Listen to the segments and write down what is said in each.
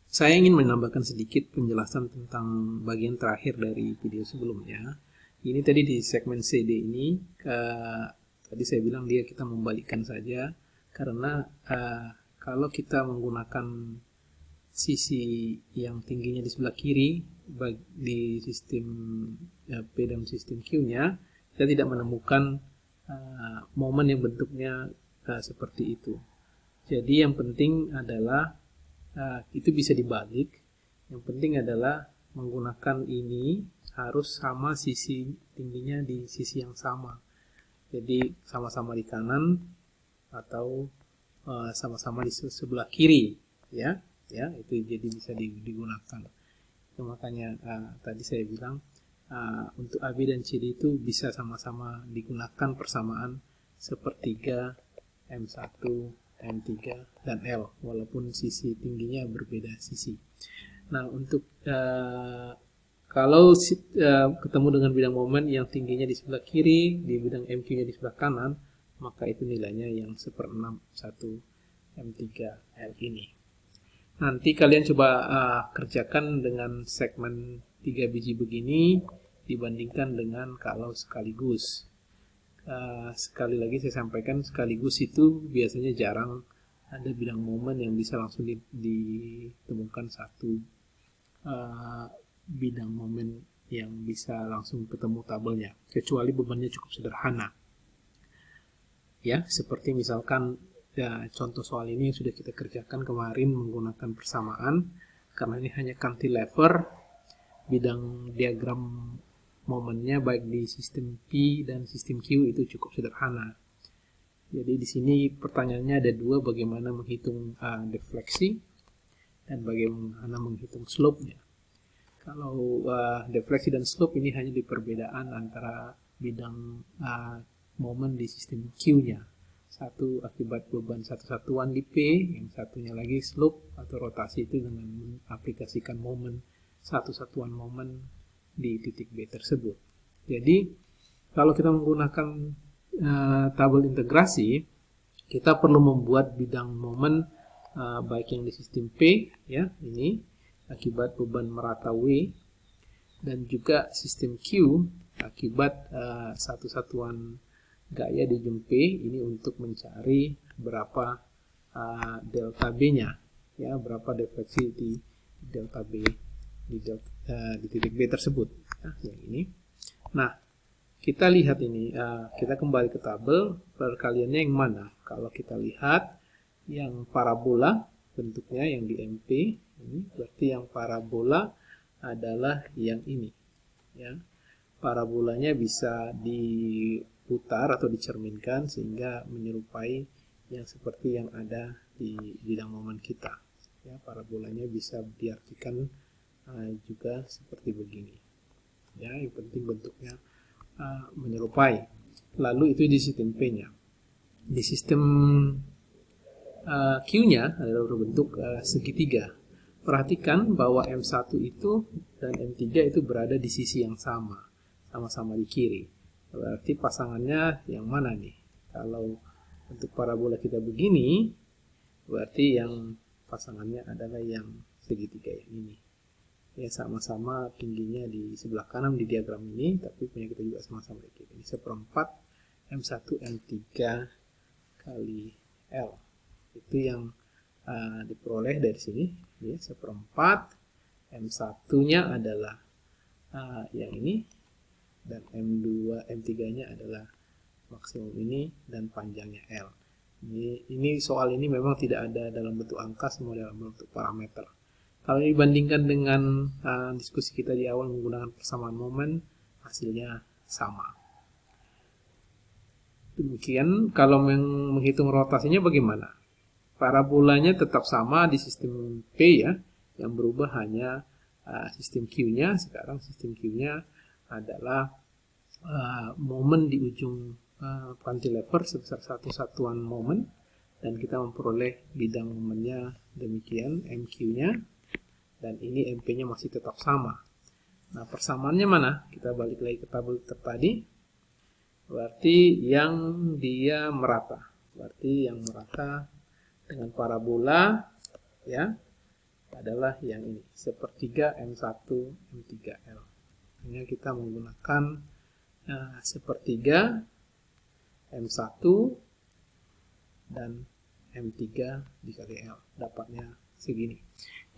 Saya ingin menambahkan sedikit penjelasan tentang bagian terakhir dari video sebelumnya. Ini tadi di segmen CD ini, tadi saya bilang kita membalikkan saja, karena kalau kita menggunakan sisi yang tingginya di sebelah kiri di sistem P dan sistem Q-nya, kita tidak menemukan momen yang bentuknya seperti itu. Jadi yang penting adalah itu bisa dibalik. Yang penting adalah menggunakan ini harus sama sisi tingginya di sisi yang sama. Jadi sama-sama di kanan atau sama-sama di sebelah kiri, ya itu jadi bisa digunakan. Itu makanya tadi saya bilang untuk AB dan CD itu bisa sama-sama digunakan persamaan sepertiga M1, M3 dan L, walaupun sisi tingginya berbeda sisi. Nah, untuk kalau ketemu dengan bidang momen yang tingginya di sebelah kiri, di bidang MQ-nya di sebelah kanan, maka itu nilainya yang 1/6 M3L ini. Nanti kalian coba kerjakan dengan segmen 3 biji begini dibandingkan dengan kalau sekaligus. Sekali lagi saya sampaikan, sekaligus itu biasanya jarang ada bidang momen yang bisa langsung ditemukan satu bidang momen yang bisa langsung ketemu tabelnya, kecuali bebannya cukup sederhana. Ya, seperti misalkan contoh soal ini yang sudah kita kerjakan kemarin menggunakan persamaan, karena ini hanya cantilever, bidang diagram momennya baik di sistem P dan sistem Q itu cukup sederhana. Jadi di sini pertanyaannya ada dua, bagaimana menghitung defleksi dan bagaimana menghitung slope-nya. Kalau defleksi dan slope ini hanya di perbedaan antara bidang momen di sistem Q-nya. Satu akibat beban satu satuan di P, yang satunya lagi slope atau rotasi itu dengan mengaplikasikan momen satu satuan momen di titik B tersebut. Jadi kalau kita menggunakan tabel integrasi, kita perlu membuat bidang momen baik yang di sistem P, ya ini akibat beban merata W, dan juga sistem Q akibat satu satuan gaya di ujung P ini untuk mencari berapa delta B-nya, ya berapa defleksi di delta B di titik B tersebut, ya, yang ini. Nah, kita lihat ini, kita kembali ke tabel, perkaliannya yang mana? Kalau kita lihat yang parabola bentuknya yang di MP ini, berarti yang parabola adalah yang ini, ya. Parabolanya bisa diputar atau dicerminkan sehingga menyerupai yang seperti yang ada di bidang momen kita, ya. Parabolanya bisa diartikan juga seperti begini, ya. Yang penting bentuknya menyerupai. Lalu itu di sistem P-nya. Di sistem Q-nya adalah berbentuk segitiga. Perhatikan bahwa M1 itu dan M3 itu berada di sisi yang sama, sama-sama di kiri. Berarti pasangannya yang mana nih? Kalau untuk parabola kita begini, berarti yang pasangannya adalah yang segitiga yang ini. Ya, sama-sama tingginya di sebelah kanan di diagram ini, tapi punya kita juga sama-sama di kiri. Ini 1/4 M1 M3 kali L. Itu yang diperoleh dari sini, ya, 1/4 M1-nya adalah yang ini, dan M3-nya adalah maksimum ini, dan panjangnya L. Ini soal ini memang tidak ada dalam bentuk angka, semua dalam bentuk parameter. Kalau dibandingkan dengan diskusi kita di awal menggunakan persamaan momen, hasilnya sama. Demikian, kalau menghitung rotasinya bagaimana? Parabolanya tetap sama di sistem P, ya, yang berubah hanya sistem Q-nya. Sekarang sistem Q-nya adalah momen di ujung cantilever sebesar satu satuan momen, dan kita memperoleh bidang momennya demikian, MQ-nya, dan ini MP-nya masih tetap sama. Nah, persamaannya mana? Kita balik lagi ke tabel tadi. Berarti yang dia merata. Berarti yang merata dengan parabola, ya, adalah yang ini, 1/3 M1 M3L. Hanya kita menggunakan 1/3 M1 dan M3 dikali L, dapatnya segini.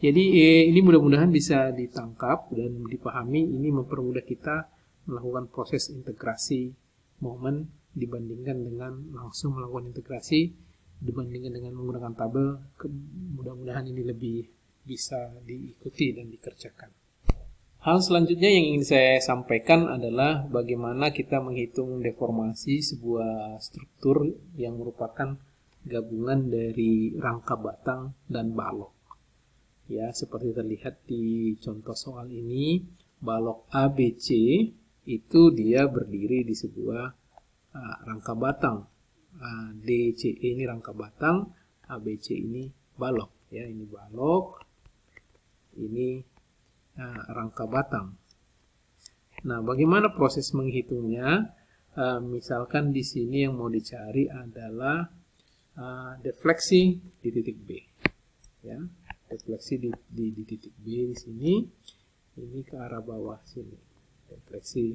Jadi ini mudah-mudahan bisa ditangkap dan dipahami. Ini mempermudah kita melakukan proses integrasi momen dibandingkan dengan langsung melakukan integrasi, dibandingkan dengan menggunakan tabel. Mudah-mudahan ini lebih bisa diikuti dan dikerjakan. Hal selanjutnya yang ingin saya sampaikan adalah bagaimana kita menghitung deformasi sebuah struktur yang merupakan gabungan dari rangka batang dan balok. Ya, seperti terlihat di contoh soal ini, balok ABC itu dia berdiri di sebuah rangka batang. DCE ini rangka batang, ABC ini balok. Ya, ini balok, ini rangka batang. Nah, bagaimana proses menghitungnya? Misalkan di sini yang mau dicari adalah defleksi di titik B. Ya, defleksi di titik B di sini, ini ke arah bawah sini. Defleksi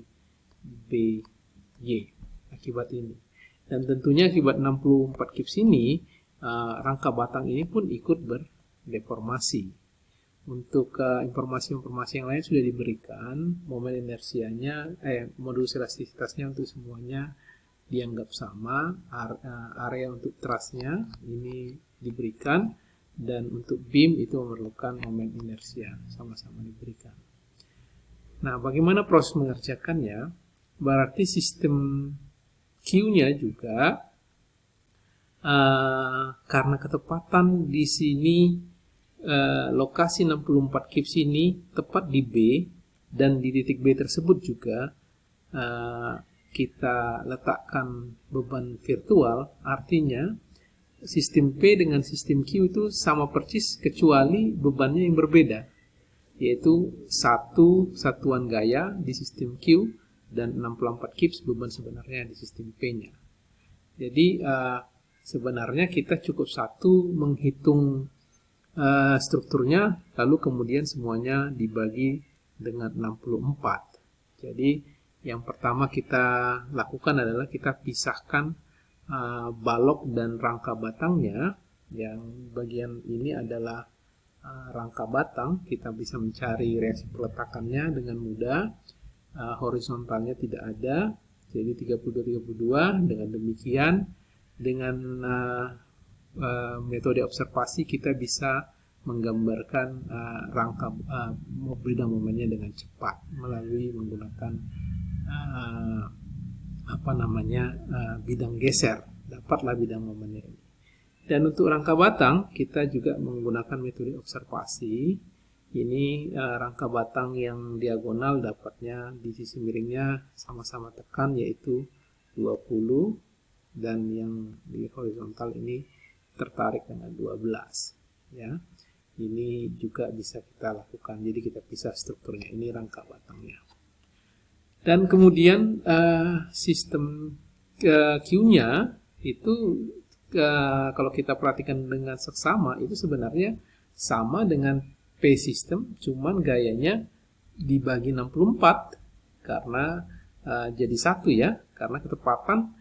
BY akibat ini. Dan tentunya akibat 64 kips ini, rangka batang ini pun ikut berdeformasi. Untuk informasi-informasi yang lain sudah diberikan, momen inersianya, modulus elastisitasnya untuk semuanya dianggap sama, area untuk trusnya ini diberikan, dan untuk beam itu memerlukan momen inersia, sama-sama diberikan. Nah, bagaimana proses mengerjakannya? Berarti sistem Q-nya juga, karena ketepatan di sini, lokasi 64 kips ini tepat di B, dan di titik B tersebut juga kita letakkan beban virtual, artinya sistem P dengan sistem Q itu sama persis kecuali bebannya yang berbeda, yaitu satu satuan gaya di sistem Q dan 64 kips beban sebenarnya di sistem P-nya. Jadi sebenarnya kita cukup satu menghitung strukturnya, lalu kemudian semuanya dibagi dengan 64. Jadi yang pertama kita lakukan adalah kita pisahkan balok dan rangka batangnya. Yang bagian ini adalah rangka batang, kita bisa mencari reaksi peletakannya dengan mudah. Horizontalnya tidak ada, jadi 32-32. Dengan demikian, dengan metode observasi kita bisa menggambarkan rangka bidang momennya dengan cepat melalui menggunakan bidang geser. Dapatlah bidang momennya ini. Dan untuk rangka batang kita juga menggunakan metode observasi. Ini rangka batang yang diagonal dapatnya di sisi miringnya sama-sama tekan, yaitu 20, dan yang di horizontal ini tertarik dengan 12. Ya, ini juga bisa kita lakukan. Jadi kita pisah strukturnya. Ini rangka batangnya. Dan kemudian sistem Q-nya itu kalau kita perhatikan dengan seksama itu sebenarnya sama dengan P system, cuman gayanya dibagi 64 karena jadi satu ya, karena ketepatan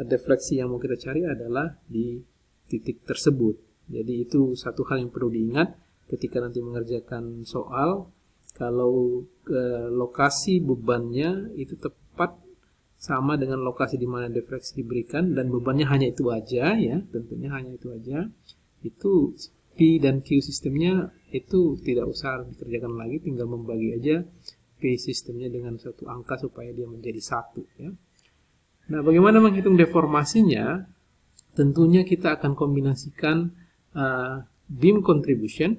defleksi yang mau kita cari adalah di titik tersebut. Jadi itu satu hal yang perlu diingat ketika nanti mengerjakan soal. Kalau lokasi bebannya itu tepat sama dengan lokasi di mana defleksi diberikan dan bebannya hanya itu aja ya, tentunya hanya itu aja, itu P dan Q sistemnya itu tidak usah dikerjakan lagi, tinggal membagi aja P sistemnya dengan satu angka supaya dia menjadi satu ya. Nah, bagaimana menghitung deformasinya? Tentunya kita akan kombinasikan beam contribution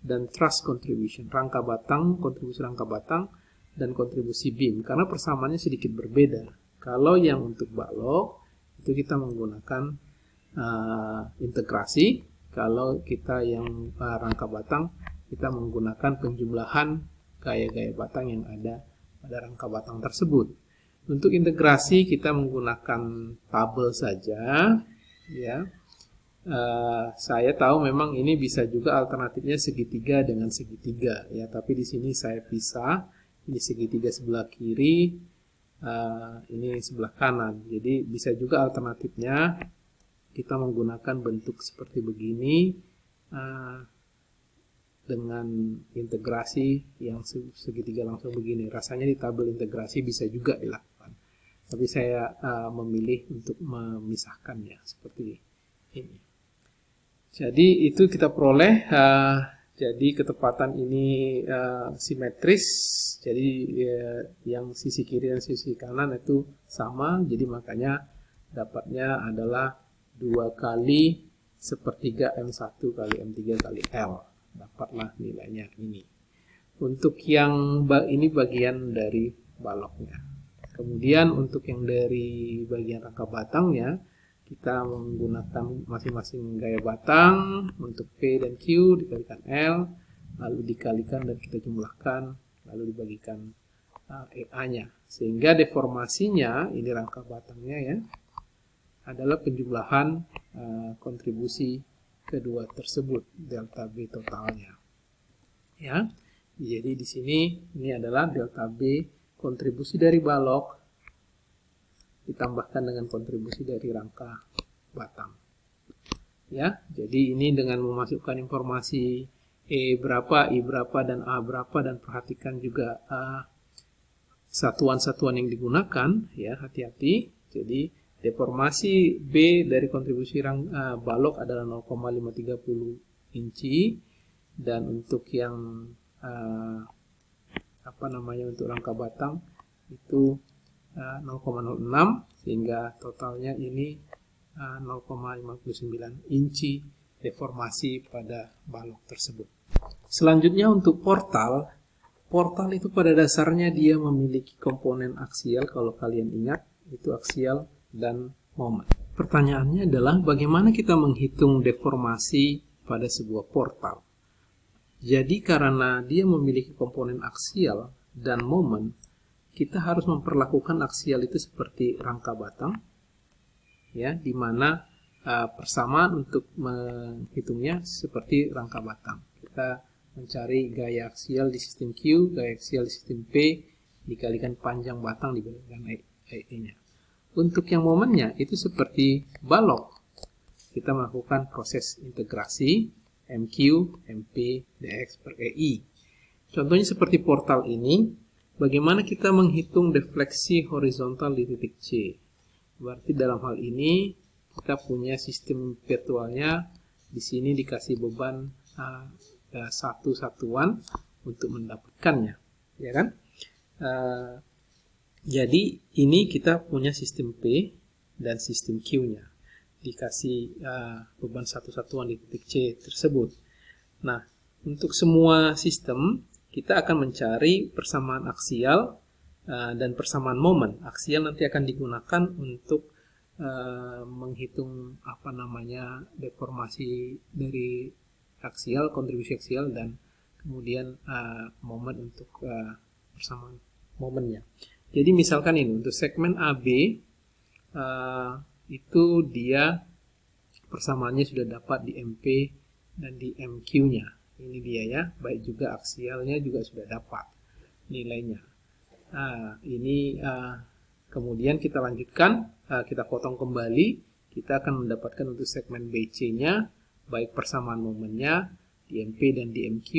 dan truss contribution, rangka batang, kontribusi rangka batang, dan kontribusi beam, karena persamaannya sedikit berbeda. Kalau yang untuk balok, itu kita menggunakan integrasi. Kalau kita yang rangka batang, kita menggunakan penjumlahan gaya-gaya batang yang ada pada rangka batang tersebut. Untuk integrasi kita menggunakan tabel saja ya. Saya tahu memang ini bisa juga alternatifnya segitiga dengan segitiga ya, tapi di sini saya pisah, ini segitiga sebelah kiri, ini sebelah kanan. Jadi bisa juga alternatifnya kita menggunakan bentuk seperti begini dengan integrasi yang segitiga langsung begini. Rasanya di tabel integrasi bisa juga dilakukan, tapi saya memilih untuk memisahkannya seperti ini. Jadi itu kita peroleh, jadi ketepatan ini simetris, jadi yang sisi kiri dan sisi kanan itu sama, jadi makanya dapatnya adalah 2 kali sepertiga M1 kali M3 kali L, dapatlah nilainya ini. Untuk yang ini bagian dari baloknya. Kemudian untuk yang dari bagian rangka batangnya, kita menggunakan masing-masing gaya batang untuk P dan Q dikalikan L, lalu dikalikan dan kita jumlahkan, lalu dibagikan EA-nya. Sehingga deformasinya, ini rangka batangnya ya, adalah penjumlahan kontribusi kedua tersebut, delta B totalnya. Ya, jadi di sini ini adalah delta B kontribusi dari balok ditambahkan dengan kontribusi dari rangka batang. Ya, jadi ini dengan memasukkan informasi E berapa, I berapa, dan A berapa, dan perhatikan juga satuan-satuan yang digunakan, ya, hati-hati. Jadi deformasi B dari kontribusi balok adalah 0,530 inci, dan untuk yang untuk rangka batang itu 0,06, sehingga totalnya ini 0,59 inci deformasi pada balok tersebut. Selanjutnya untuk portal itu pada dasarnya dia memiliki komponen aksial, kalau kalian ingat itu aksial dan momen. Pertanyaannya adalah bagaimana kita menghitung deformasi pada sebuah portal. Jadi karena dia memiliki komponen aksial dan momen, kita harus memperlakukan aksial itu seperti rangka batang, ya, di mana persamaan untuk menghitungnya seperti rangka batang. Kita mencari gaya aksial di sistem Q, gaya aksial di sistem P, dikalikan panjang batang diberikan E-nya. Untuk yang momennya itu seperti balok, kita melakukan proses integrasi MQ, MP, DX per EI. Contohnya seperti portal ini. Bagaimana kita menghitung defleksi horizontal di titik C? Berarti dalam hal ini kita punya sistem virtualnya, di sini dikasih beban satu satuan untuk mendapatkannya, ya kan? Jadi ini kita punya sistem P dan sistem Q-nya, dikasih beban satu satuan di titik C tersebut. Nah, untuk semua sistem kita akan mencari persamaan aksial dan persamaan momen. Aksial nanti akan digunakan untuk menghitung deformasi dari aksial, kontribusi aksial, dan kemudian momen untuk persamaan momennya. Jadi misalkan ini untuk segmen AB itu dia persamaannya sudah dapat di MP dan di MQ-nya. Ini dia ya, baik juga aksialnya juga sudah dapat nilainya. Nah, ini kemudian kita lanjutkan, kita potong kembali, kita akan mendapatkan untuk segmen BC-nya, baik persamaan momennya di MP dan di MQ,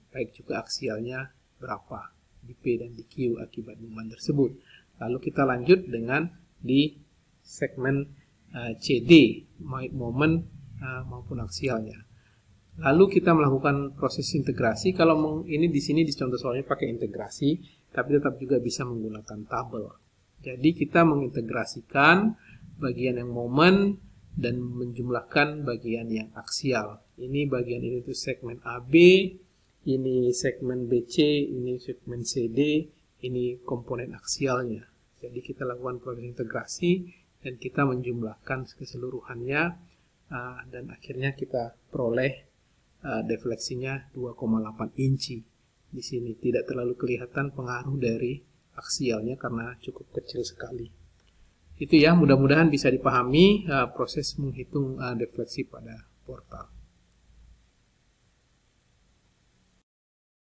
baik juga aksialnya berapa di P dan di Q akibat momen tersebut. Lalu kita lanjut dengan di segmen CD, baik momen maupun aksialnya. Lalu kita melakukan proses integrasi. Kalau ini di sini di contoh soalnya pakai integrasi, tapi tetap juga bisa menggunakan tabel. Jadi kita mengintegrasikan bagian yang momen dan menjumlahkan bagian yang aksial. Ini bagian ini itu segmen AB, ini segmen BC, ini segmen CD, ini komponen aksialnya. Jadi kita lakukan proses integrasi dan kita menjumlahkan keseluruhannya dan akhirnya kita peroleh defleksinya 2,8 inci. Di sini tidak terlalu kelihatan pengaruh dari aksialnya karena cukup kecil sekali. Itu ya, mudah-mudahan bisa dipahami proses menghitung defleksi pada portal.